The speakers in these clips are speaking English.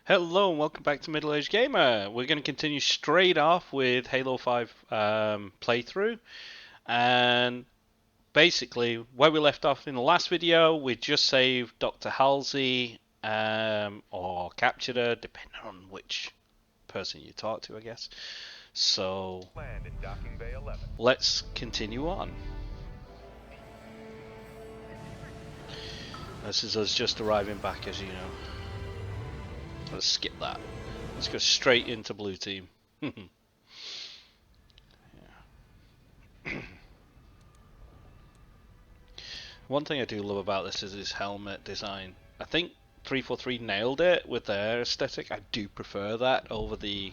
Hello and welcome back to Middle Aged Gamer. We're going to continue straight off with Halo 5 playthrough, and basically where we left off in the last video, we just saved Dr. Halsey, or captured her, depending on which person you talk to, I guess. So Land in Docking Bay 11. let's continue on. This is us just arriving back, as you know. Let's skip that. Let's go straight into blue team. One thing I do love about this is his helmet design. I think 343 nailed it with their aesthetic. I do prefer that over the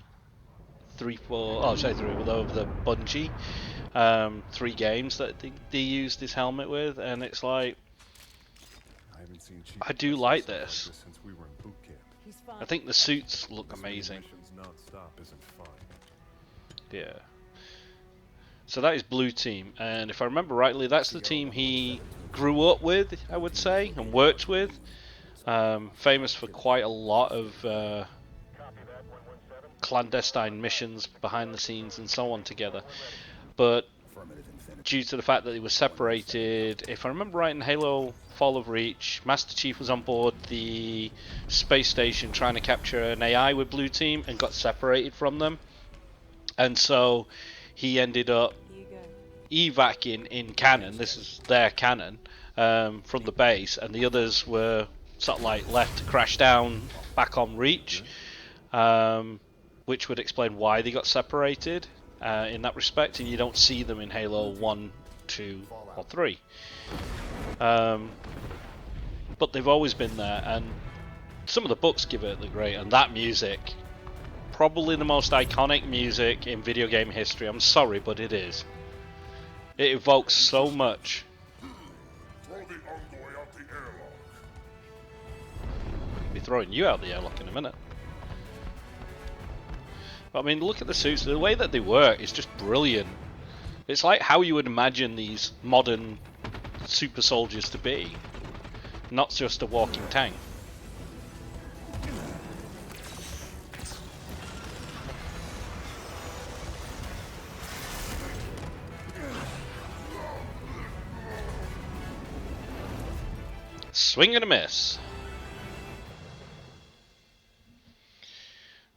34. Oh, sorry, over the Bungie 3 games that they used this helmet with, and it's like I do like this. Since we were in boot camp. I think the suits look amazing. Missions non-stop isn't fun. Yeah. So that is blue team, and if I remember rightly, that's the team he grew up with, I would say, and worked with. Famous for quite a lot of clandestine missions behind the scenes and so on together. But due to the fact that they were separated, if I remember right, in Halo Fall of Reach, Master Chief was on board the space station trying to capture an AI with blue team and got separated from them. And so he ended up evacing in canon. This is their canon from the base, and the others were sort of like left to crash down back on Reach, which would explain why they got separated in that respect. And you don't see them in Halo 1, 2, or 3. But they've always been there, and some of the books give it the great. And that music, probably the most iconic music in video game history. I'm sorry, but it is. It evokes so much. Throw the envoy out the airlock. I'll be throwing you out the airlock in a minute. But I mean, look at the suits. The way that they work is just brilliant. It's like how you would imagine these modern super soldiers to be, not just a walking tank. Swing and a miss.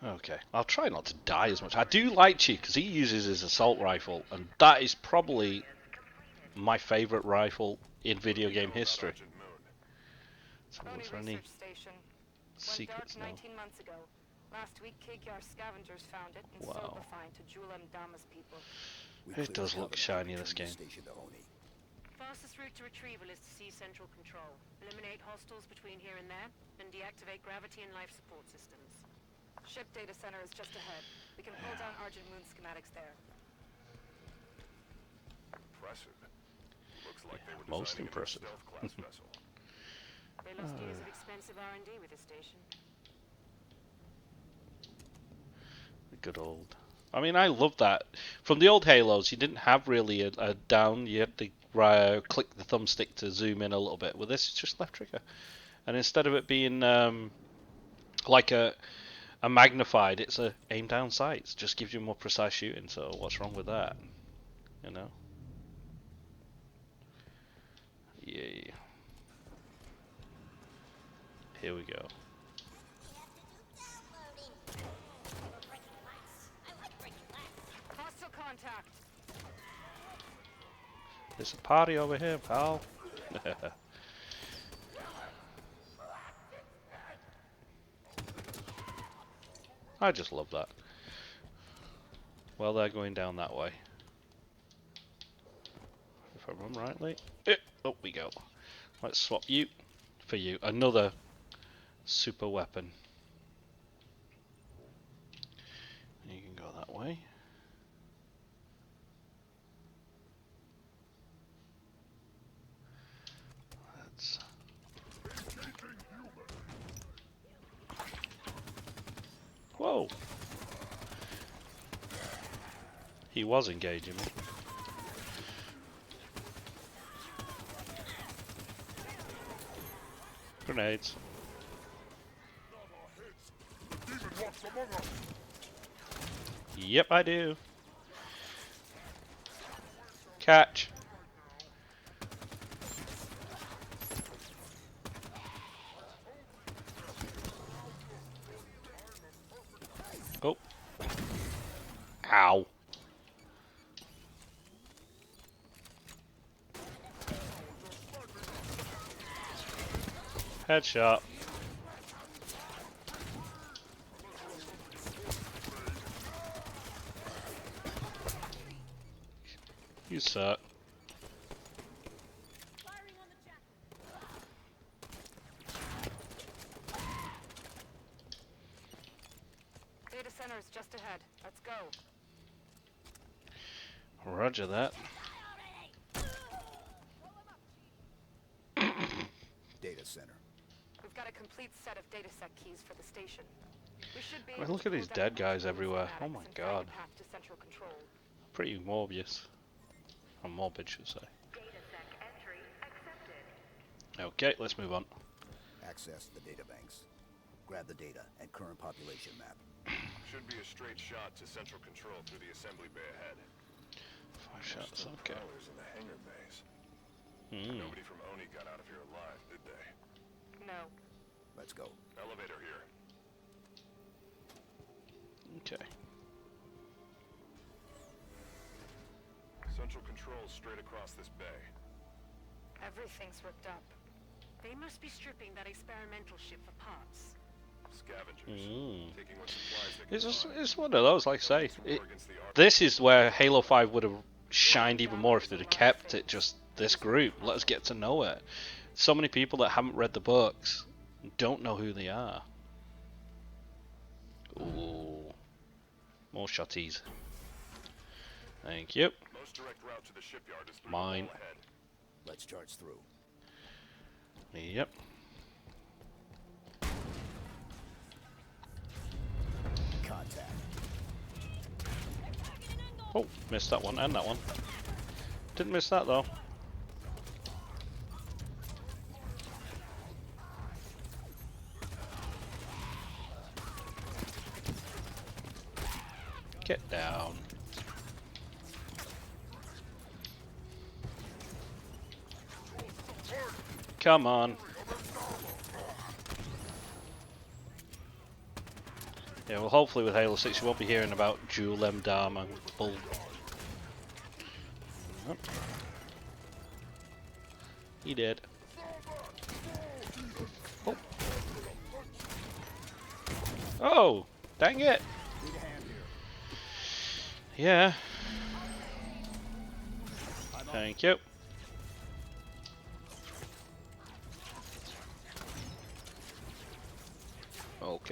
Okay, I'll try not to die as much. I do like Chief because he uses his assault rifle, and that is probably my favourite rifle in video game history. So look for any secrets now. 19 months ago. Last week, KKR scavengers found it and sold the find to Jul Mdama's people. It does look shiny, this game. Fastest route to retrieval is to seize central control, eliminate hostiles between here and there, and deactivate gravity and life support systems. Ship data center is just ahead. We can pull down Argent Moon schematics there. Impressive. Looks like they were Most designing a new impressive. stealth class vessel. They lost years of expensive R&D with this station. The good old. I mean, I love that. From the old Halos, you didn't have really a down. You had to click the thumbstick to zoom in a little bit. With this, it's just left trigger. And instead of it being like a magnified, it's a aim down sights. Just gives you more precise shooting. So what's wrong with that? You know. Yeah. Here we go. Hostile contact. There's a party over here, pal. I just love that. Well, they're going down that way. If I remember rightly. Up we go. Let's swap you for you. Another super weapon. You can go that way. Let's... Whoa! He was engaging me. Grenades. among us. Yep, I do. Catch. Oh. Ow. Headshot. You suck. Data center is just ahead. Let's go. Roger that. Data center. We've got a complete set of datasec keys for the station. We should be I mean, able look to at these pull down dead guys multiple everywhere. Oh schematics my and find god. a path to central control. Pretty Morbius. Or morbid, should say. Datasec entry accepted. Okay, let's move on. Access the data banks. Grab the data and current population map. Should be a straight shot to central control through the assembly bay ahead. 5 shots, okay. Prowlers in the hangar bays. Nobody from Oni got out of here alive, did they? No. Let's go. Elevator here. Okay. Central control straight across this bay. Everything's ripped up. They must be stripping that experimental ship for parts. Scavengers. Taking what supplies they can find. It's one of those, like I say. War against the Ark. This is where Halo 5 would have shined even more if they'd have kept it just this group. Let us get to know it. So many people that haven't read the books don't know who they are. Ooh. More shotties. Thank you. Most direct route to the shipyard is through Mine. the wall ahead. Let's charge through. Yep. Contact. Oh, missed that one and that one. Didn't miss that though. Get down. Come on. Yeah, well hopefully with Halo 6 you won't be hearing about Dual M Dharma bull. Nope. He did. Oh. Oh, dang it. Yeah. Thank you.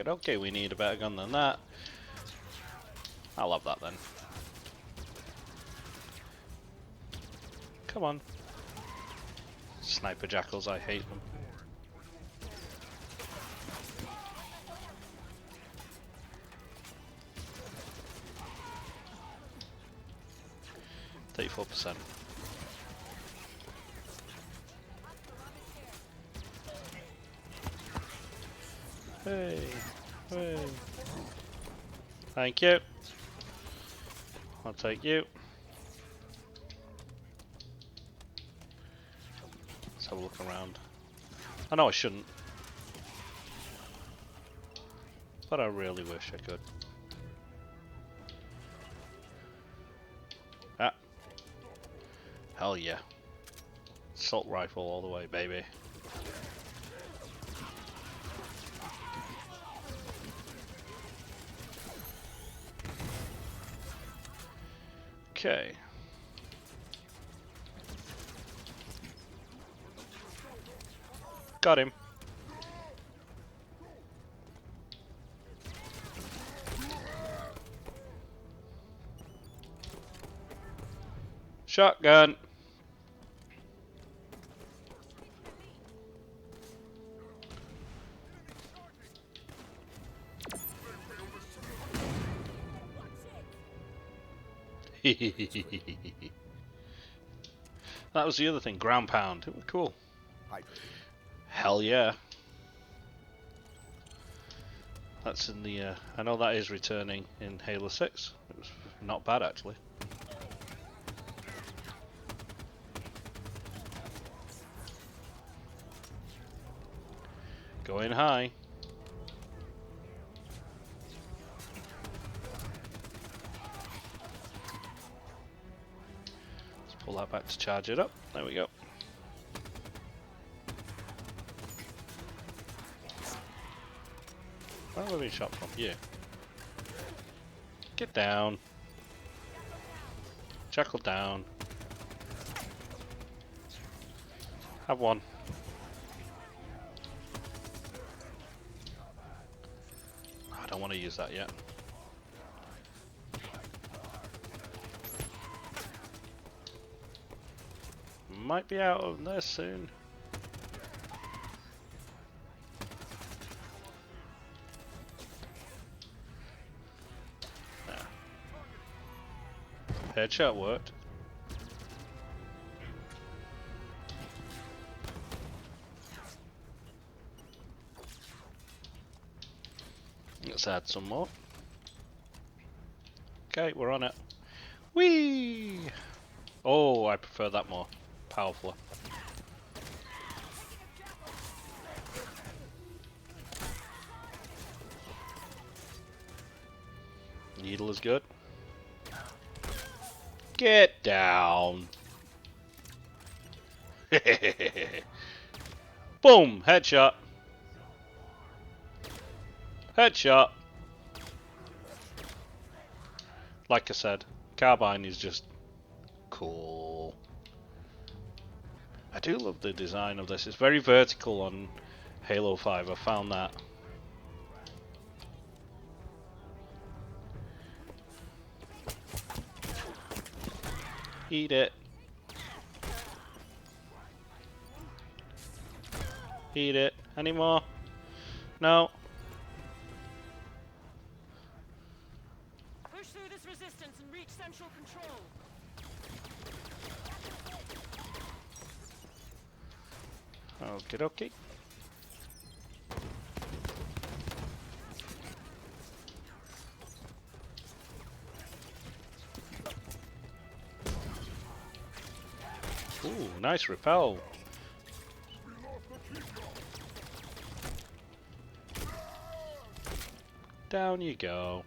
Okay, we need a better gun than that. I'll have that then. Come on. Sniper jackals, I hate them. %. Hey, hey. Thank you. I'll take you. Let's have a look around. I know I shouldn't, but I really wish I could. Ah. Hell yeah. Assault rifle all the way, baby. Okay. Got him. Shotgun. That was the other thing, ground pound. It was cool. Hydrate. Hell yeah. That's in the. I know that is returning in Halo 6. It was not bad actually. Going high. Let's pull that back to charge it up. There we go. Where am I being shot from? You. Get down. Jackal down. Have one. I don't want to use that yet. Might be out of there soon. Headshot worked. Let's add some more. Okay, we're on it. Whee! Oh, I prefer that more powerful. Needle is good. Get down. Boom! Headshot. Headshot. Like I said, carbine is just cool. I do love the design of this. It's very vertical on Halo 5. I found that. Eat it. Eat it. Any more? No. Push through this resistance and reach central control. Okie dokie. Ooh, nice repel. Down you go.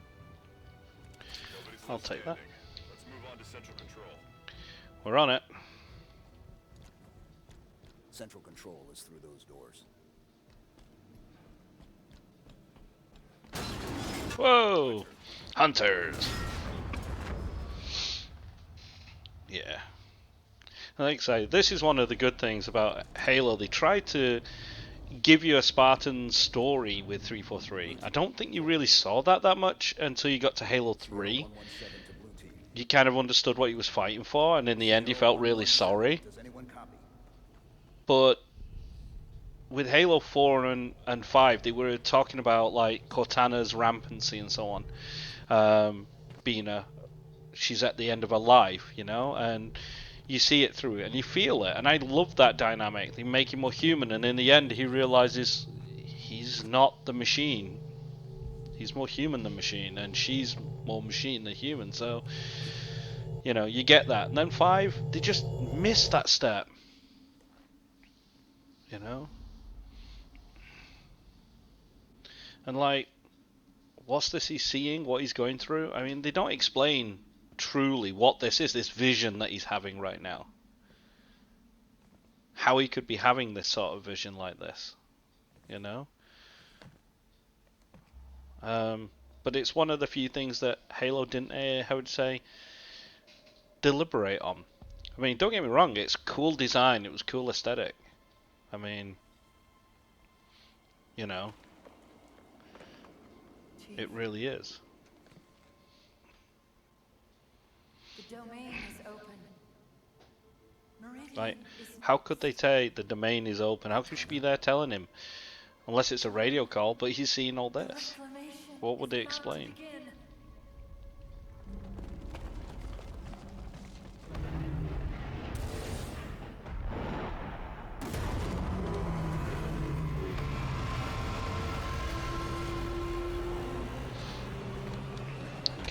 I'll take that. Let's move on to central control. We're on it. Central control is through those doors. Whoa! Hunters! Yeah. Like I say, this is one of the good things about Halo. They tried to give you a Spartan story with 343. I don't think you really saw that much until you got to Halo 3. 117 to blue team. You kind of understood what he was fighting for, and in the end he felt really sorry. Does anyone copy? But with Halo 4 and 5, they were talking about like Cortana's rampancy and so on. She's at the end of her life, you know, and you see it through it and you feel it. And I love that dynamic. They make him more human, and in the end he realizes he's not the machine. He's more human than machine, and she's more machine than human. So, you know, you get that. And then 5, they just miss that step. You know? And like, what's this he's seeing? What he's going through? I mean, they don't explain truly what this is, this vision that he's having right now. How he could be having this sort of vision like this. You know? But it's one of the few things that Halo didn't, how would you say, deliberate on. I mean, don't get me wrong, it's cool design, it was cool aesthetic. I mean, you know, it really is. The domain is open. Meridian Like, is how could they say the domain is open? How could she be there telling him? Unless it's a radio call, but he's seeing all this. reclamation What would they is about to explain? begin.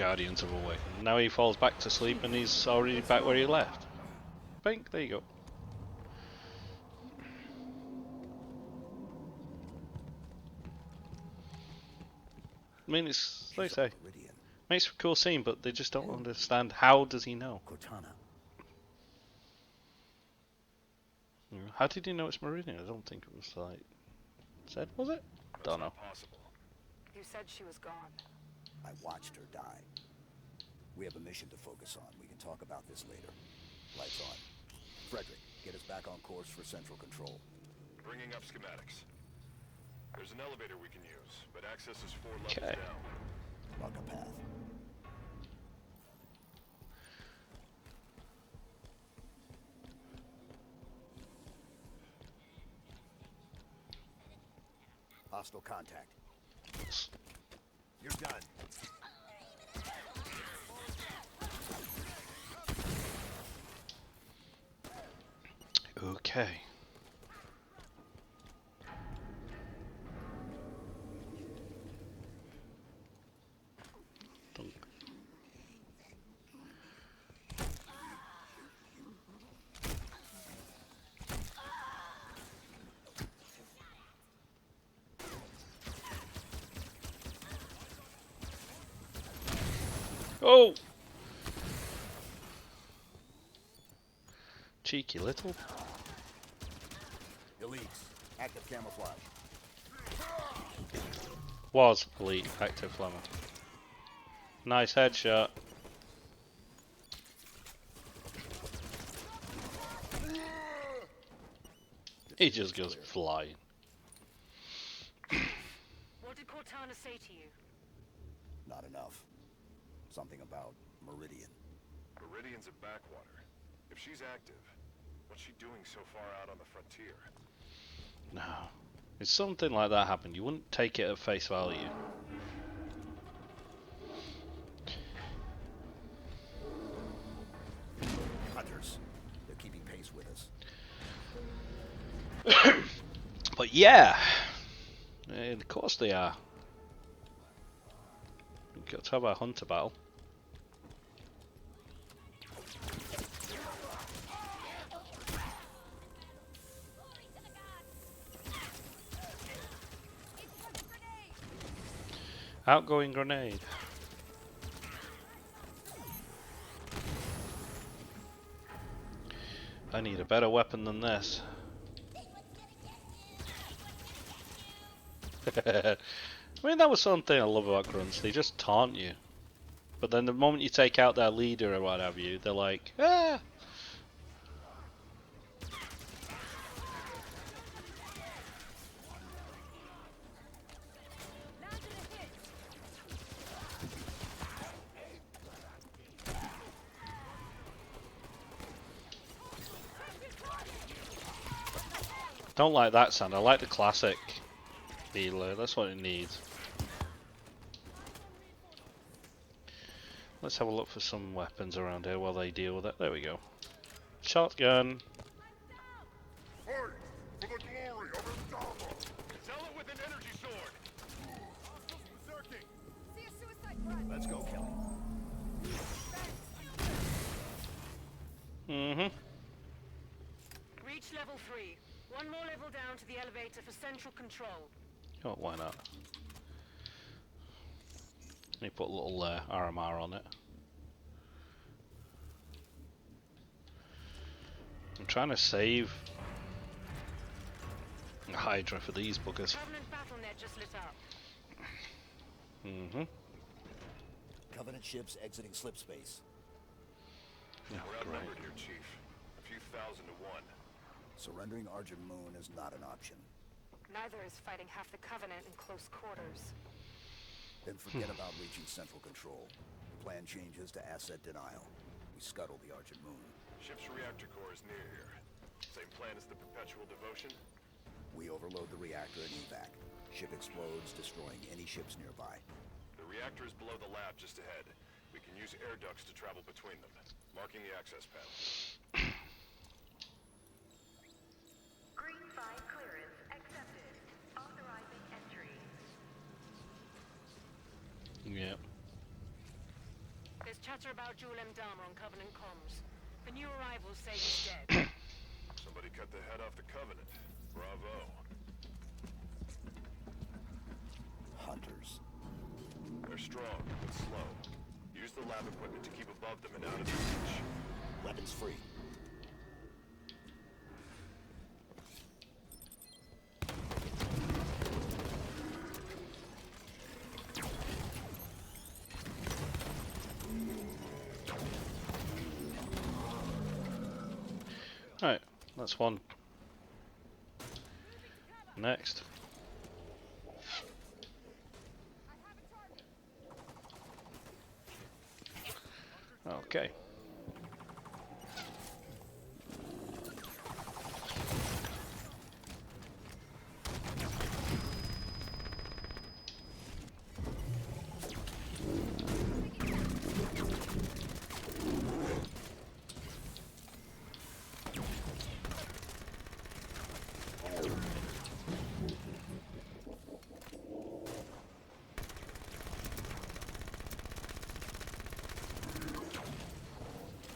Guardians have awakened. Now he falls back to sleep and he's already back where he left. Bink, there you go. I mean, it's like I say, Meridian. makes for a cool scene, but they just don't understand how does he know? Cortana. How did he know it's Meridian? I don't think it was like said, was it? Don't know. Possible. You said she was gone. I watched her die. We have a mission to focus on. We can talk about this later. Lights on. Frederick, get us back on course for central control. Bringing up schematics. There's an elevator we can use, but access is 4 levels Okay. down. Mark a path. Hostile contact. You're done. Okay. Oh! Cheeky little. Elites. Active camouflage. Was elite active flammer. Nice headshot. He just goes flying. What did Cortana say to you? Not enough. Something about Meridian. Meridian's a backwater. If she's active, what's she doing so far out on the frontier? No. If something like that happened, you wouldn't take it at face value. Hunters. They're keeping pace with us. But yeah, of course they are. We've got to have a hunter battle. Outgoing grenade. I need a better weapon than this. I mean, that was something I love about grunts. They just taunt you. But then the moment you take out their leader or what have you, they're like, ah! Don't like that sound. I like the classic dealer. That's what it needs. Let's have a look for some weapons around here while they deal with it. There we go. Shotgun. Fight for the glory of Indaba! Sell it with an energy sword! Let's go, Kelly. Mm-hmm. Reach level 3. One more level down to the elevator for central control. Oh, why not? Let me put a little RMR on it. I'm trying to save a Hydra for these buggers. Covenant BattleNet just lit up. Mm-hmm. Covenant ships exiting slip space. Oh, We're great. outnumbered here, Chief. A few thousand to one. Surrendering Argent Moon is not an option. Neither is fighting half the Covenant in close quarters. Then forget about reaching central control. Plan changes to asset denial. We scuttle the Argent Moon. Ship's reactor core is near here. Same plan as the Perpetual Devotion? We overload the reactor and evac. Ship explodes, destroying any ships nearby. The reactor is below the lab just ahead. We can use air ducts to travel between them. Marking the access panel. Green 5 clearance accepted. Authorizing entry. Yep. chatter about Jul Mdama on Covenant comms. The new arrivals say he's dead. Somebody cut the head off the Covenant. Bravo. Hunters. They're strong, but slow. Use the lab equipment to keep above them and out of their reach. Weapons free. Alright, that's one. Next. Okay.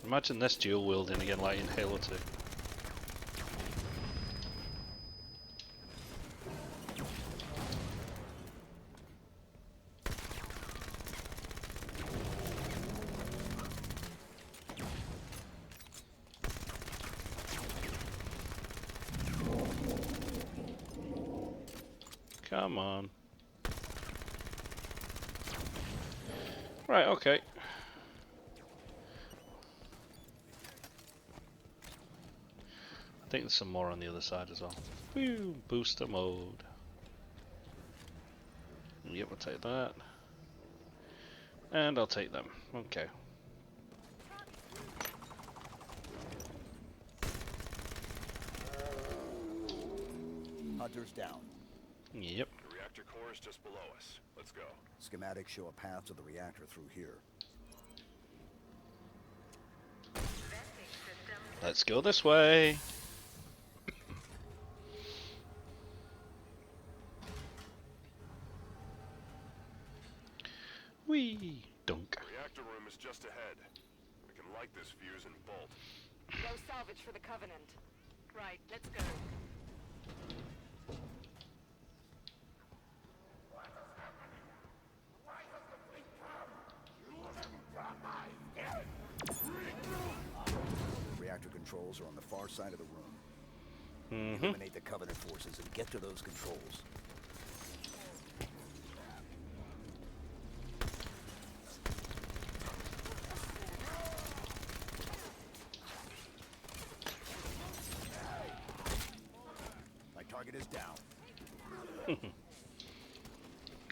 Imagine this dual wielding again like in Halo 2. Come on. Right, okay. I think there's some more on the other side as well. Woo, booster mode. Yep, I'll take that. And I'll take them. Okay. Hunters down. Yep. The reactor core is just below us. Let's go. Schematics show a path to the reactor through here. Let's go this way. Whee! Dunk. Reactor room is just ahead. We can light this fuse and bolt. No salvage for the Covenant. Right, let's go. Reactor controls are on the far side of the room. Mm-hmm. Eliminate the Covenant forces and get to those controls. My target is down.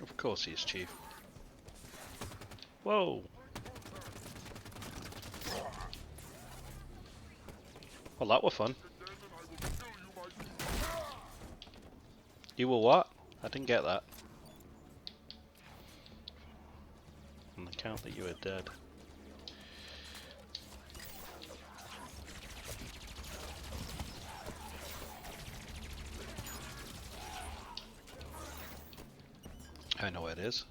Of course he is, Chief. Whoa! Well, that was fun. You were what? I didn't get that. On the count that you were dead. I know where it is.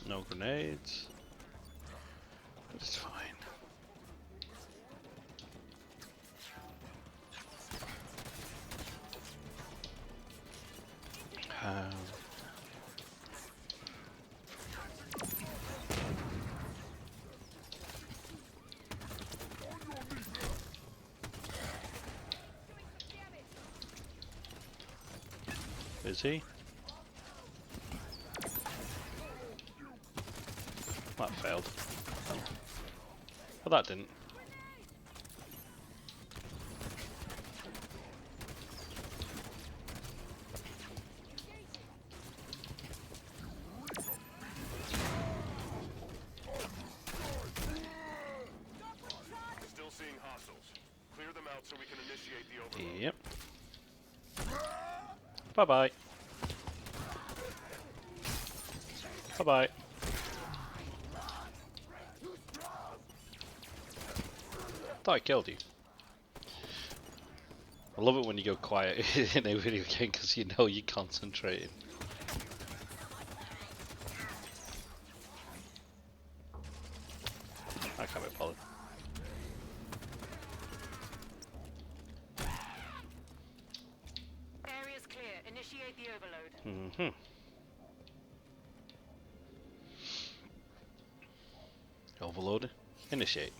No grenades. It's fine. Is he? That failed. Well, that didn't. Still seeing hostiles. Clear them out so we can initiate the overload. Yep. Bye-bye. Bye-bye. Thought I killed you. I love it when you go quiet in a video game because you know you're concentrating. I can't be bothered. Area's clear. Initiate the overload. Mm-hmm. Overload. Initiate.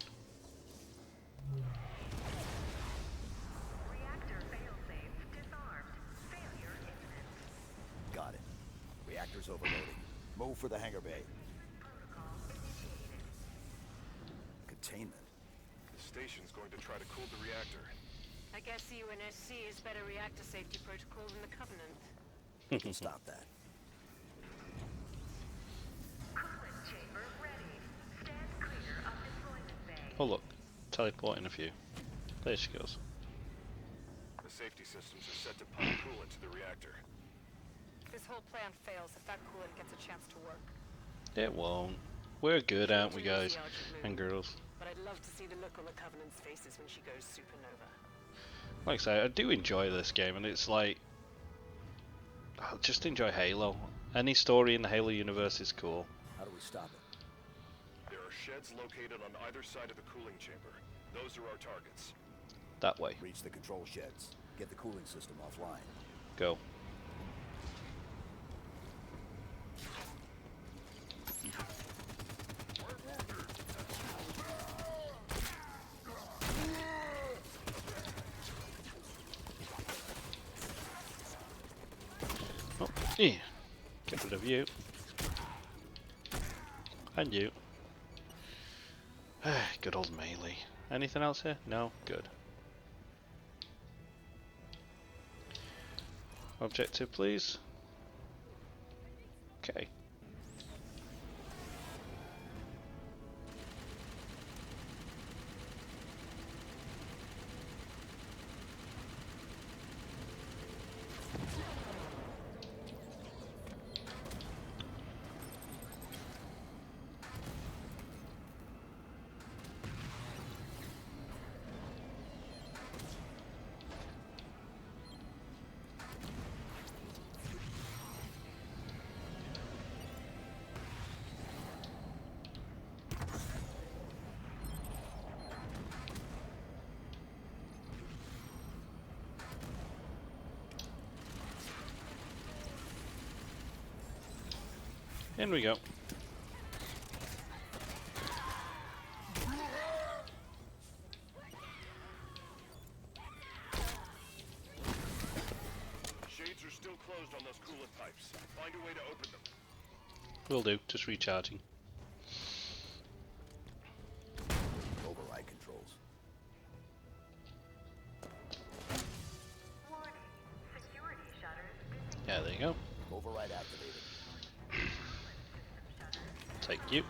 Reactor failsafe disarmed. Failure imminent. Got it. Reactor's overloading. Move for the hangar bay. Protocol initiated. Containment. The station's going to try to cool the reactor. I guess UNSC is better reactor safety protocol than the Covenant. We can stop that. Coolant chamber ready. Stand clear of deployment bay. Oh look, teleporting a few. There she goes. The safety systems are set to pump coolant to the reactor. This whole plan fails if that coolant gets a chance to work. It won't. We're good, aren't we, It's an guys easy argument, and girls? But I'd love to see the look on the Covenant's faces when she goes supernova. Like I say, I do enjoy this game, and it's like, I just enjoy Halo. Any story in the Halo universe is cool. How do we stop it? There are sheds located on either side of the cooling chamber. Those are our targets. That way. Reach the control sheds. Get the cooling system offline. Go. Oh, yeah. Get rid of you. And you. Good old melee. Anything else here? No? Good. Objective, please. Okay. In we go. Shades are still closed on those coolant pipes. Find a way to open them. Will do. Just recharging. Override controls. Warning. Security shutters Yeah, there you go. Override activated. Take you.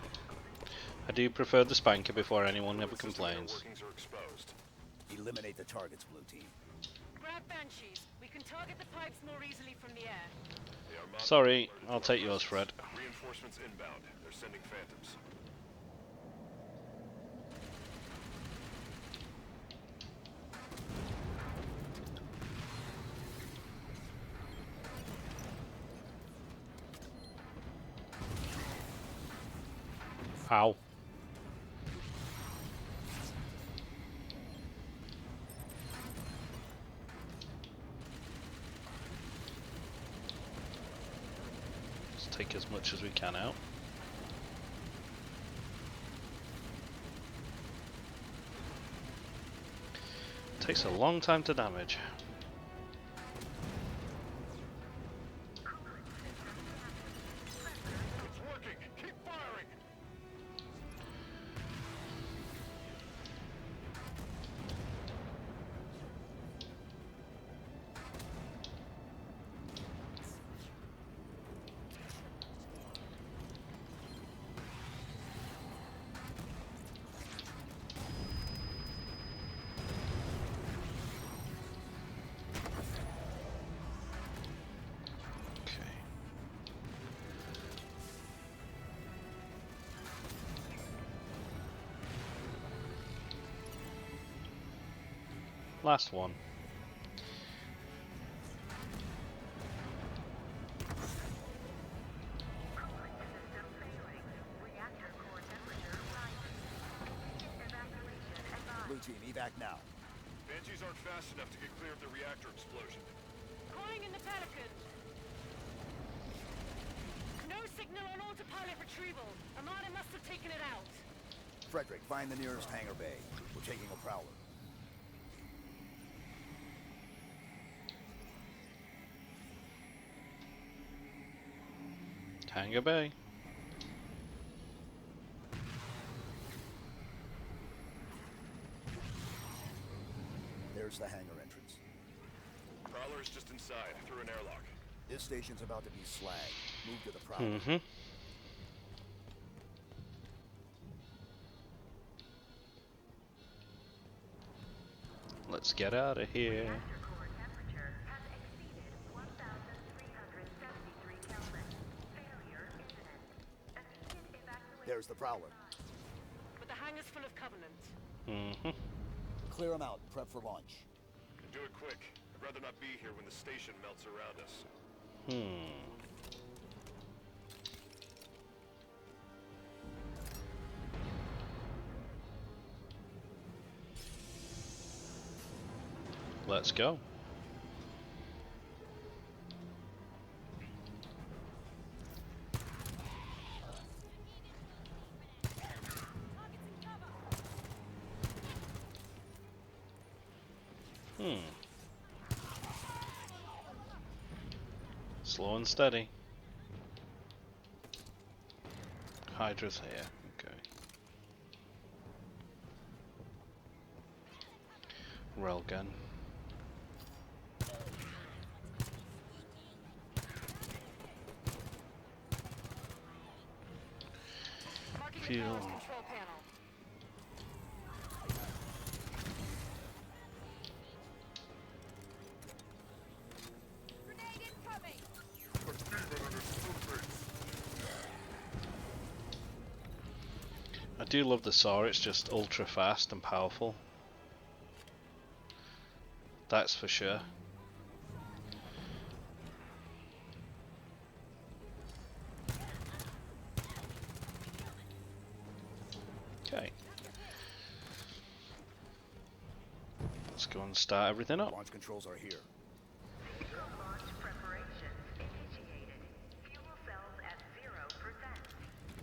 I do prefer the spanker before anyone ever System complains. workings are exposed. Eliminate the targets, blue team. Grab Banshees. We can target the pipes more easily from the air. They are mounted Sorry, alerted to I'll our take yours, presence. Fred. Reinforcements inbound. They're sending phantoms. Ow. Let's take as much as we can out. Takes a long time to damage. It's working. Keep firing. Last one. Cooling system failing. Reactor core temperature rising. Evacuation advised. Blue team, evac now. Banshees aren't fast enough to get clear of the reactor explosion. Calling in the Pelican. No signal on autopilot retrieval. Armada must have taken it out. Frederick, find the nearest hangar bay. We're taking a Prowler. Hangar Bay. There's the hangar entrance. Prowler is just inside, through an airlock. This station's about to be slagged. Move to the Prowler. Mm-hmm. Let's get out of here. Reactor core temperature has exceeded 1,373 Kelvin. Failure imminent. Immediate evacuation. There's the Prowler. But the hangar's full of Covenant. Mm-hmm. Clear them out. Prep for launch. And do it quick. I'd rather not be here when the station melts around us. Let's go. Slow and steady. Hydra's here. Okay. Railgun. Marking the Fuel. power's control panel. Grenade incoming! The demon and his crewmates. I do love the saw, it's just ultra fast and powerful. That's for sure. Okay. Let's go and start everything up. Launch controls are here. Vehicle launch preparations initiated. Fuel cells at 0%.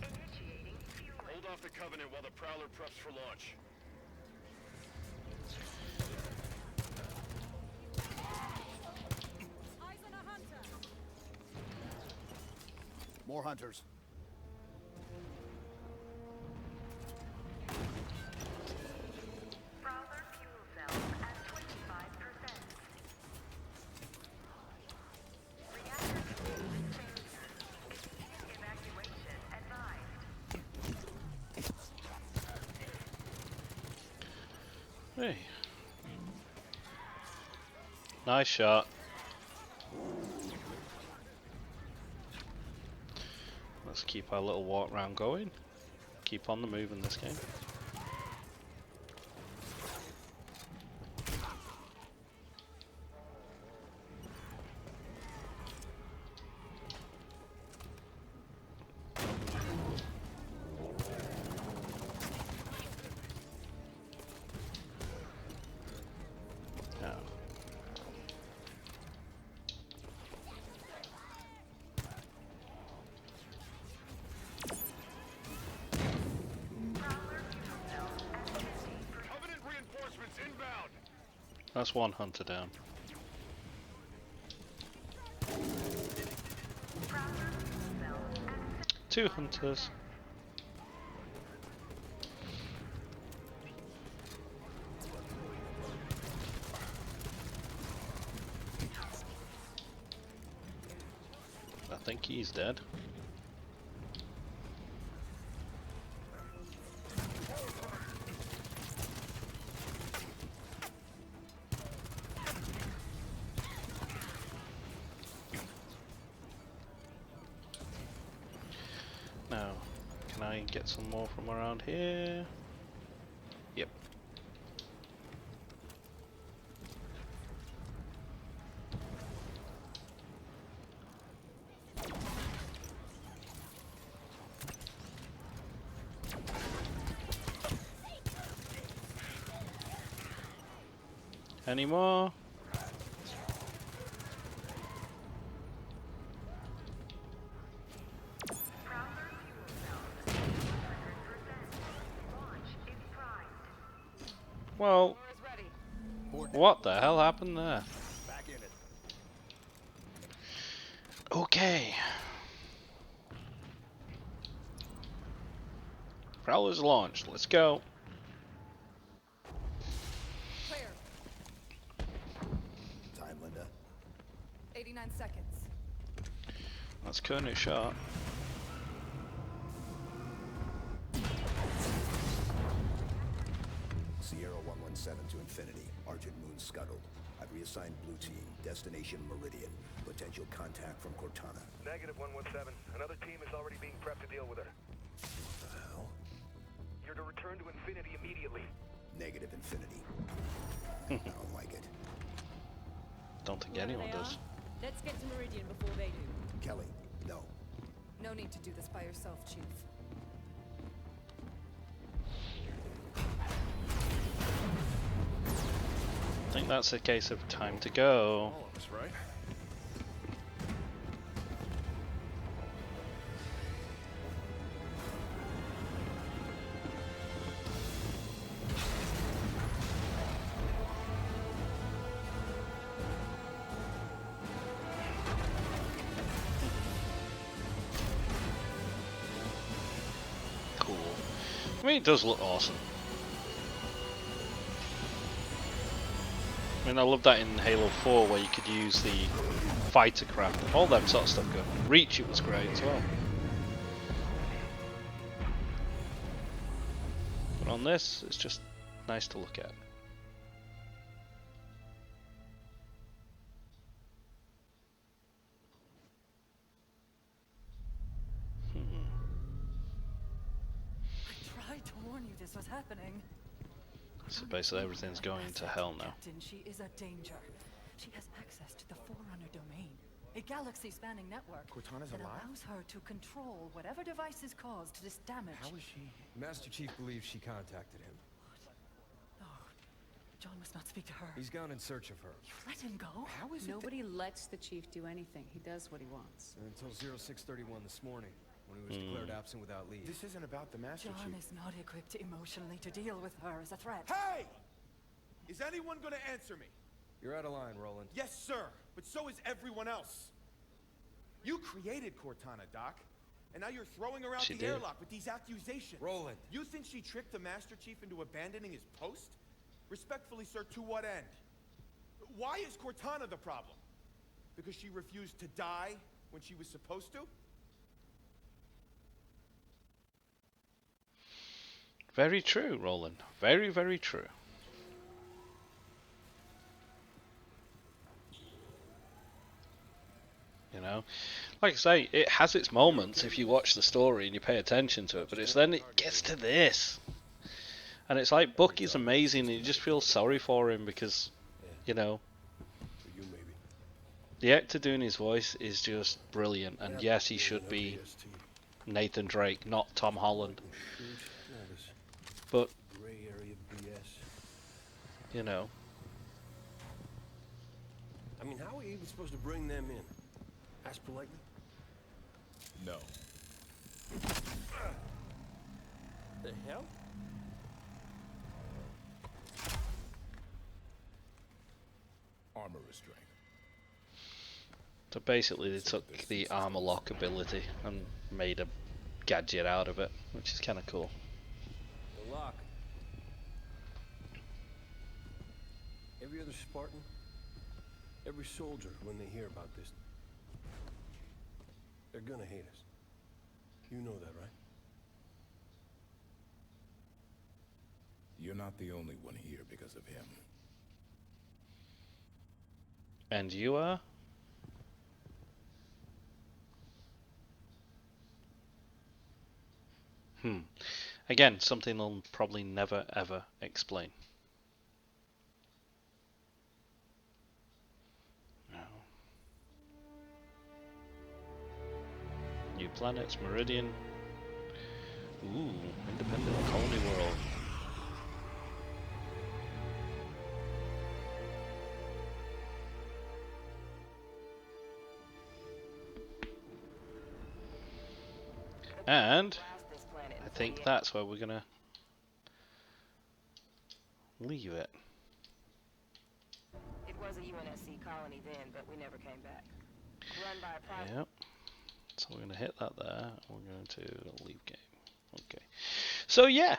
Initiating fueling. Hold off the Covenant while the Prowler preps for launch. Eyes on a hunter! More hunters. Prowler fuel cells at 25%. Reactor fueling failure. Immediate evacuation advised. Hey. Nice shot. Let's keep our little walk round going. Keep on the move in this game. Now. Prowler fuel cells at 50%. Covenant reinforcements inbound! That's one hunter down. Prowler fuel cells at Two hunters. I think he's dead. Now, can I get some more from around here? Yep. Any more? Prowler fuel cells 100%. Launch is primed. Well, War is ready. what the hell happened there? Back in it. Okay. Prowler's launched. Let's go. Clear. Time, Linda. 89 seconds. That's Kernet shot. Sierra 117 to Infinity. Argent Moon scuttled. I've reassigned Blue Team. Destination Meridian. Potential contact from Cortana. Negative 117. Another team is already being prepped to deal with her. What the hell? You're to return to Infinity immediately. Negative Infinity. I don't like it. Don't think Whoever anyone they does. are, let's get to Meridian before they do. Kelly, no. No need to do this by yourself, Chief. I think that's a case of time to go. All of us, right? Cool. I mean, it does look awesome. I mean, I love that in Halo 4 where you could use the fighter craft, all that sort of stuff going. Reach, it was great as well. But on this, it's just nice to look at. I tried to warn you this was happening. So basically everything's going to hell now. Captain, she is a danger. She has access to the Forerunner domain, a galaxy-spanning network Cortana's that alive? allows her to control whatever devices caused this damage. How is she? Master Chief believes she contacted him. No, John must not speak to her. He's gone in search of her. Let him go. How is it Nobody lets the chief do anything. He does what he wants. until 0631 this morning, when he was declared absent without leave. This isn't about the Master John Chief. is not equipped emotionally to deal with her as a threat. Hey! Is anyone gonna answer me? You're out of line, Roland. Yes, sir. But so is everyone else. You created Cortana, Doc. And now you're throwing her out She the did. airlock with these accusations. Roland. You think she tricked the Master Chief into abandoning his post? Respectfully, sir, to what end? Why is Cortana the problem? Because she refused to die when she was supposed to? Very true, Roland. Very, very true. You know, like I say, it has its moments if you watch the story and you pay attention to it, but it's then it gets to this. And it's like Bucky's amazing and you just feel sorry for him because, you know, the actor doing his voice is just brilliant. And yes, he should be Nathan Drake, not Tom Holland. But, you know, I mean, how are we even supposed to bring them in? Ask politely? No. The hell? Armor restraint. so basically they took the armor lock ability and made a gadget out of it, which is kind of cool. The lock. Every other Spartan, every soldier, when they hear about this, they're gonna hate us. You know that, right? You're not the only one here because of him. And you are? Again, something they'll probably never ever explain. No. New planets, Meridian. Ooh, independent colony world. And Blast this planet in I think 48 that's where we're gonna leave it. It was a UNSC colony then, but we never came back. Run by a private. Yep. So we're gonna hit that there. We're going to leave game. Okay. So yeah.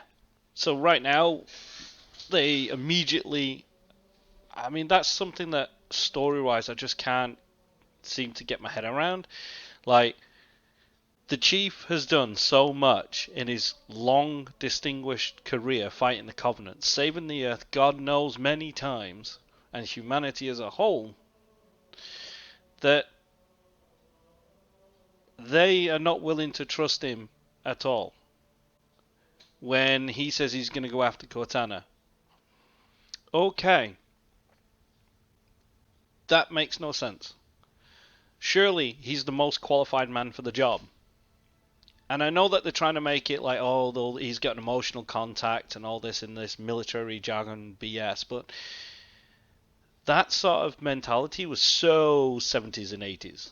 So right now, they immediately. I mean, that's something that story-wise I just can't seem to get my head around. Like, the Chief has done so much in his long, distinguished career fighting the Covenant, saving the Earth, God knows, many times, and humanity as a whole, that they are not willing to trust him at all when he says he's going to go after Cortana. Okay. That makes no sense. Surely he's the most qualified man for the job. And I know that they're trying to make it like, oh, he's got an emotional contact and all this in this military jargon BS, but that sort of mentality was so 70s and 80s,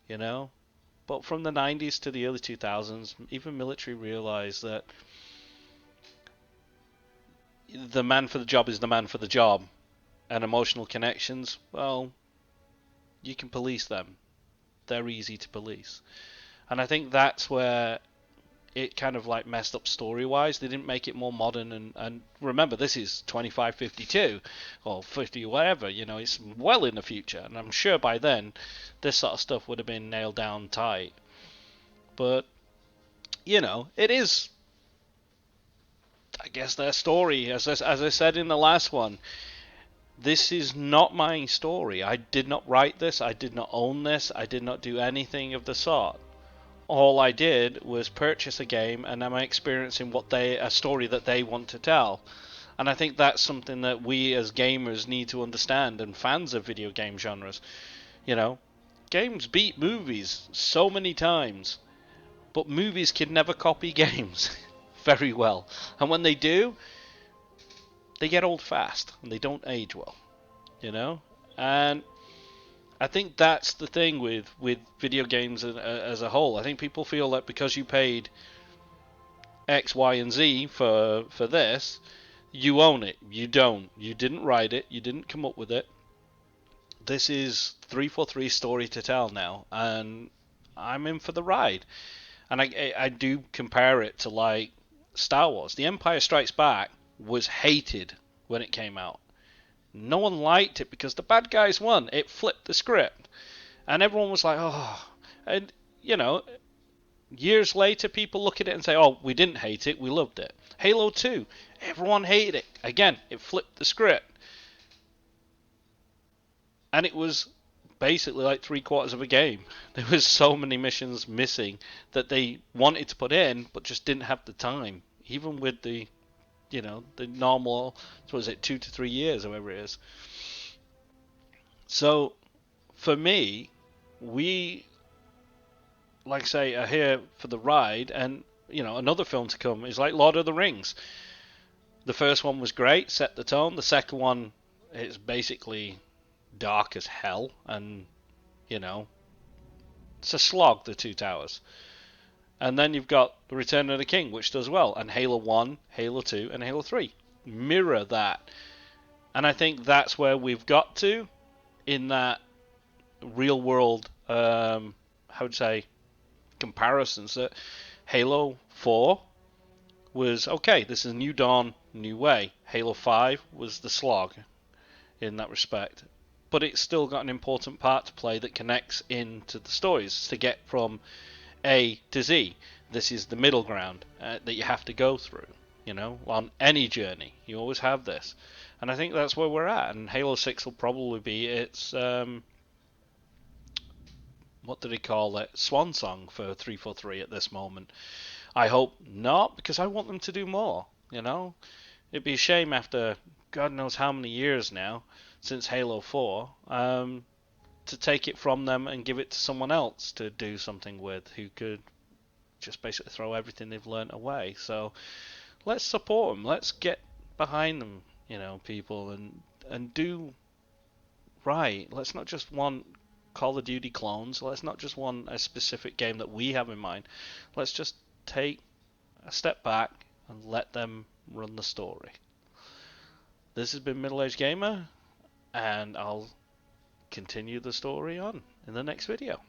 you know? But from the 90s to the early 2000s, even military realized that the man for the job is the man for the job. And emotional connections, well, you can police them. They're easy to police. And I think that's where it kind of like messed up story-wise. They didn't make it more modern. And remember, this is 2552 or 50 whatever. You know, it's well in the future. And I'm sure by then, this sort of stuff would have been nailed down tight. But, you know, it is, I guess, their story. As I said in the last one, this is not my story. I did not write this. I did not own this. I did not do anything of the sort. All I did was purchase a game, and I'm experiencing a story that they want to tell. And I think that's something that we as gamers need to understand, and fans of video game genres. You know, games beat movies so many times, but movies can never copy games very well. And when they do, they get old fast, and they don't age well, you know? And I think that's the thing with video games as a whole. I think people feel that because you paid X, Y, and Z for this, you own it. You don't. You didn't write it. You didn't come up with it. This is 343's story to tell now, and I'm in for the ride. And I do compare it to, like, Star Wars. The Empire Strikes Back was hated when it came out. No one liked it because the bad guys won. It flipped the script. And everyone was like, oh. And, you know, years later, people look at it and say, oh, we didn't hate it, we loved it. Halo 2, everyone hated it. Again, it flipped the script. And it was basically like 3/4 of a game. There was so many missions missing that they wanted to put in, but just didn't have the time. Even with the, you know, the normal, what is it, 2 to 3 years, or whatever it is. So, for me, we, like I say, are here for the ride, and, you know, another film to come is like Lord of the Rings. The first one was great, set the tone. The second one is basically dark as hell, and, you know, it's a slog, the Two Towers. And then you've got The Return of the King, which does well, and Halo 1, Halo 2, and Halo 3 mirror that. And I think that's where we've got to in that real world, how would say, comparisons. That Halo 4 was, okay, this is a new dawn, new way. Halo 5 was the slog in that respect. But it's still got an important part to play that connects into the stories to get from A to Z. This is the middle ground that you have to go through, you know, on any journey. You always have this. And I think that's where we're at. And Halo 6 will probably be its, what do they call it, swan song for 343 at this moment. I hope not, because I want them to do more, you know. It'd be a shame after God knows how many years now, since Halo 4, to take it from them and give it to someone else to do something with, who could just basically throw everything they've learnt away. So let's support them. Let's get behind them, you know, people, and do right. Let's not just want Call of Duty clones. Let's not just want a specific game that we have in mind. Let's just take a step back and let them run the story. This has been Middle Age Gamer, and I'll continue the story on in the next video.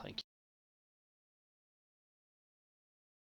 Thank you.